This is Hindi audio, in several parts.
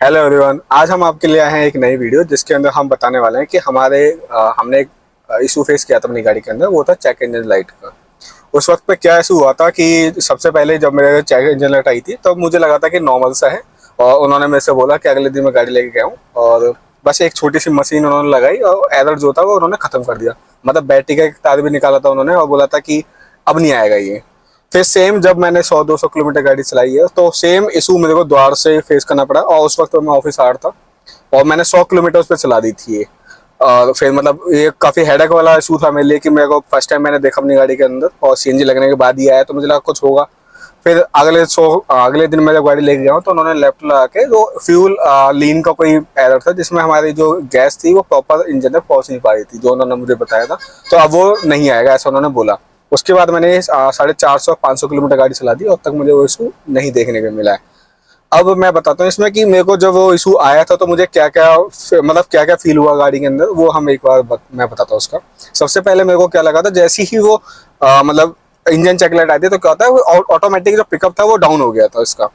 हेलो एवरीवन, आज हम आपके लिए आए हैं एक नई वीडियो जिसके अंदर हम बताने वाले हैं कि हमने एक इशू फेस किया था अपनी गाड़ी के अंदर। वो था चेक इंजन लाइट का। उस वक्त पे क्या इशू हुआ था कि सबसे पहले जब मेरे चेक इंजन लाइट आई थी तो मुझे लगा था कि नॉर्मल सा है, और उन्होंने मेरे से बोला कि अगले दिन मैं गाड़ी लेके गया हूँ और बस एक छोटी सी मशीन उन्होंने लगाई और एरर जो था वो उन्होंने खत्म कर दिया। मतलब बैटरी का एक तार भी निकाला था उन्होंने और बोला था कि अब नहीं आएगा ये। फिर सेम जब मैंने 100-200 किलोमीटर गाड़ी चलाई है तो सेम इशू मेरे को द्वार से फेस करना पड़ा, और उस वक्त तो मैं ऑफिस आ रहा था और मैंने 100 किलोमीटर उस पर चला दी थी ये। और फिर मतलब ये काफी हेडेक वाला इशू था मेरे लिए कि मेरे को फर्स्ट टाइम मैंने देखा अपनी गाड़ी के अंदर, और सीएनजी लगने के बाद ही आया तो मुझे लगा कुछ होगा। फिर अगले दिन मैं जब गाड़ी लेके गया तो उन्होंने लेफ्ट लगा के जो फ्यूल लीन का कोई एरर था जिसमें हमारी जो गैस थी वो प्रॉपर इंजन तक पहुंच नहीं पा रही थी, जो उन्होंने मुझे बताया था। तो अब वो नहीं आएगा ऐसा उन्होंने बोला। उसके बाद मैंने 450-500 किलोमीटर गाड़ी चला दी और तक मुझे वो इशू नहीं देखने को मिला है। अब मैं बताता हूँ इसमें कि मेरे को जब वो इशू आया था तो मुझे क्या क्या फील हुआ गाड़ी के अंदर, वो हम एक बार मैं बताता हूँ उसका। सबसे पहले मेरे को क्या लगा था, जैसे ही वो मतलब इंजन चेक लाइट आती है तो क्या होता है, वो ऑटोमेटिक जो पिकअप था वो डाउन हो गया था इसका।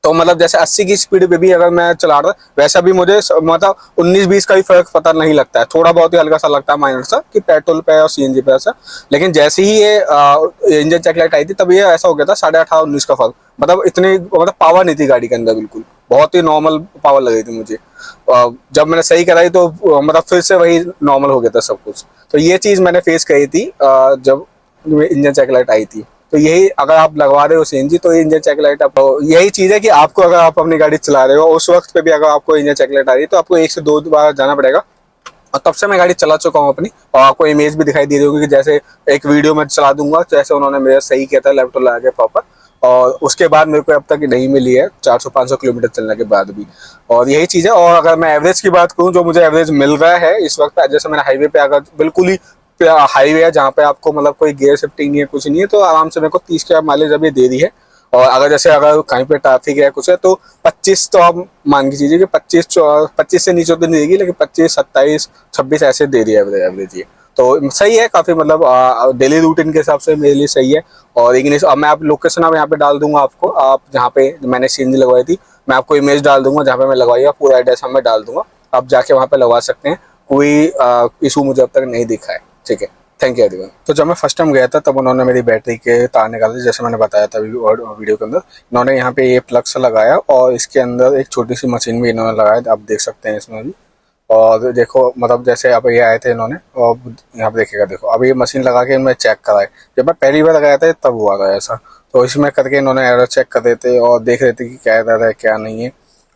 तो मतलब जैसे 80 की स्पीड पे भी अगर मैं चला रहा वैसा भी मुझे मतलब 19-20 का भी फर्क पता नहीं लगता है, थोड़ा बहुत ही हल्का सा लगता है, माइनर सा, कि पेट्रोल पे और सीएनजी पे ऐसा। लेकिन जैसे ही ये इंजन चेक लाइट आई थी तब ये ऐसा हो गया था 18.5-19 का फर्क। मतलब इतनी मतलब पावर नहीं थी गाड़ी के अंदर, बिल्कुल बहुत ही नॉर्मल पावर लग रही थी मुझे। जब मैंने सही कराई तो मतलब फिर से वही नॉर्मल हो गया था सब कुछ। तो ये चीज मैंने फेस करी थी जब इंजन चेक लाइट आई थी। तो यही अगर आप लगवा रहे हो सीएनजी तो ये इंजन चेक लाइट आप, यही चीज है कि आपको अगर आप अपनी गाड़ी चला रहे हो उस वक्त पे भी अगर आपको इंजन चेक लाइट आ रही है तो आपको 1 से 2 बार जाना पड़ेगा। और तब से मैं गाड़ी चला चुका हूँ अपनी, और आपको इमेज भी दिखाई दे रही होगी कि जैसे एक वीडियो में चला दूंगा जैसे उन्होंने मेरा सही किया था लैपटॉप लगा के प्रॉपर। और उसके बाद मेरे को अब तक नहीं मिली है 400-500 किलोमीटर चलने के बाद भी। और यही चीज़ है। और अगर मैं एवरेज की बात करूँ जो मुझे एवरेज मिल रहा है इस वक्त, जैसे मैंने हाईवे पे अगर बिल्कुल ही हाईवे है जहाँ पे आपको मतलब कोई गियर शिफ्टिंग नहीं है, कुछ नहीं है, तो आराम से मेरे को 30 का माइलेज अभी दे दी है। और अगर कहीं पे ट्रैफिक है कुछ है तो 25 तो आप मान के चीजिए कि 25 से नीचे तो नहीं देगी, लेकिन 25, 27, 26 ऐसे दे रही है एवरेज ये। तो सही है काफी, मतलब डेली रूटीन के हिसाब से मेरे लिए सही है। और लेकिन मैं आप लोकेशन अब यहाँ पे डाल दूंगा आपको, आप जहाँ पे मैंने सीएनजी लगवाई थी मैं आपको इमेज डाल दूंगा जहाँ पे मैं लगवाई है, पूरा एड्रेस मैं डाल दूंगा, आप जाके वहाँ पे लगवा सकते हैं। कोई इशू मुझे अब तक नहीं दिखा है। ठीक है, थैंक यू एवरीवन। तो जब मैं फर्स्ट टाइम गया था तब उन्होंने मेरी बैटरी के तार निकाले, जैसे मैंने बताया था वीडियो के अंदर। इन्होंने यहाँ पे ये प्लग सा लगाया और इसके अंदर एक छोटी सी मशीन भी इन्होंने लगाया, आप देख सकते हैं इसमें भी। और देखो मतलब जैसे अब ये आए थे इन्होंने, और यहाँ पे देखिएगा, देखो अब ये मशीन लगा के मैं चेक कराए। जब मैं पहली बार लगाया था तब हुआ था ऐसा। तो इसमें करके इन्होंने एरर चेक कर देते और देख रहे थे कि क्या एरर है क्या नहीं है।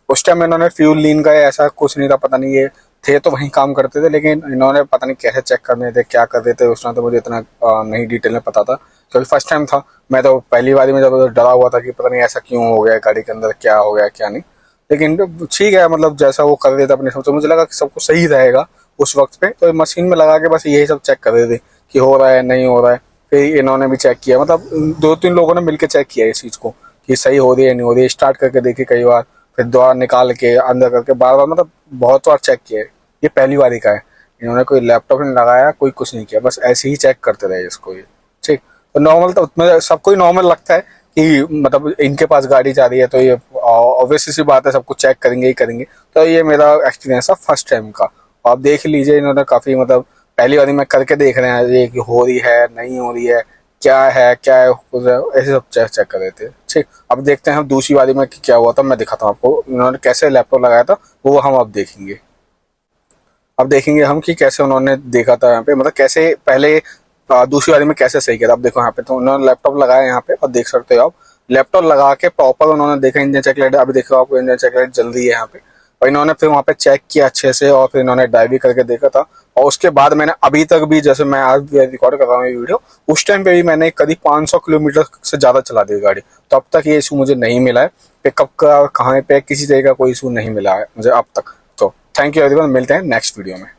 उस टाइम इन्होंने फ्यूल लीन का ऐसा कुछ नहीं था, पता नहीं ये थे तो वहीं काम करते थे, लेकिन इन्होंने पता नहीं कैसे चेक करने थे क्या कर देते उस टाइम, तो मुझे इतना नहीं डिटेल में पता था क्योंकि फर्स्ट टाइम था। मैं तो पहली बार में जब डरा हुआ था कि पता नहीं ऐसा क्यों हो गया गाड़ी के अंदर, क्या हो गया क्या नहीं। लेकिन ठीक है, मतलब जैसा वो कर देता अपने हिसाब से, मुझे लगा कि सब कुछ सही रहेगा उस वक्त पे। तो मशीन में लगा के बस यही सब चेक कर रहे थे कि हो रहा है नहीं हो रहा है। फिर इन्होंने भी चेक किया, मतलब 2-3 लोगों ने मिलकर चेक किया इस चीज़ को कि सही हो रही है नहीं हो रही है। स्टार्ट करके देखी कई बार, फिर द्वार निकाल के अंदर करके बार बार, मतलब बहुत बार चेक किया। ये पहली बार ही का है, इन्होंने कोई लैपटॉप नहीं लगाया, कोई कुछ नहीं किया, बस ऐसे ही चेक करते रहे इसको ये। ठीक, तो नॉर्मल तो सबको ही नॉर्मल लगता है कि मतलब इनके पास गाड़ी जा रही है तो ये ऑब्वियस सी बात है, सब कुछ चेक करेंगे ही करेंगे। तो ये मेरा एक्सपीरियंस था फर्स्ट टाइम का। आप देख लीजिए इन्होंने काफ़ी मतलब पहली बार में करके देख रहे हैं ये कि हो रही है नहीं हो रही है, क्या है ऐसे सब चेक चेक कर रहे थे। ठीक, अब देखते हैं हम दूसरी बारी में क्या हुआ था, मैं दिखाता हूँ आपको इन्होंने कैसे लैपटॉप लगाया था, वो हम अब देखेंगे। अब देखेंगे हम कि कैसे उन्होंने देखा था यहाँ पे, मतलब कैसे पहले दूसरी बारी में कैसे सही किया था। अब देखो यहाँ पे तो उन्होंने लैपटॉप लगाया यहाँ पे और देख सकते हो आप, लैपटॉप लगा के प्रॉपर उन्होंने देखा इंजन चेक लाइट। अभी देखो आपको इंजन चेक लाइट जल रही है यहाँ पे, और इन्होंने फिर वहाँ पे चेक किया अच्छे से और फिर इन्होंने ड्राइव भी करके देखा था। और उसके बाद मैंने अभी तक भी, जैसे मैं आज रिकॉर्ड कर रहा हूँ ये वीडियो, उस टाइम पे भी मैंने करीब 500 किलोमीटर से ज़्यादा चला दी गाड़ी, तो अब तक ये इशू मुझे नहीं मिला है। पिकअप का कहाँ पे किसी तरह का कोई इशू नहीं मिला है मुझे अब तक। तो थैंक यू एवरीवन, मिलते हैं नेक्स्ट वीडियो में।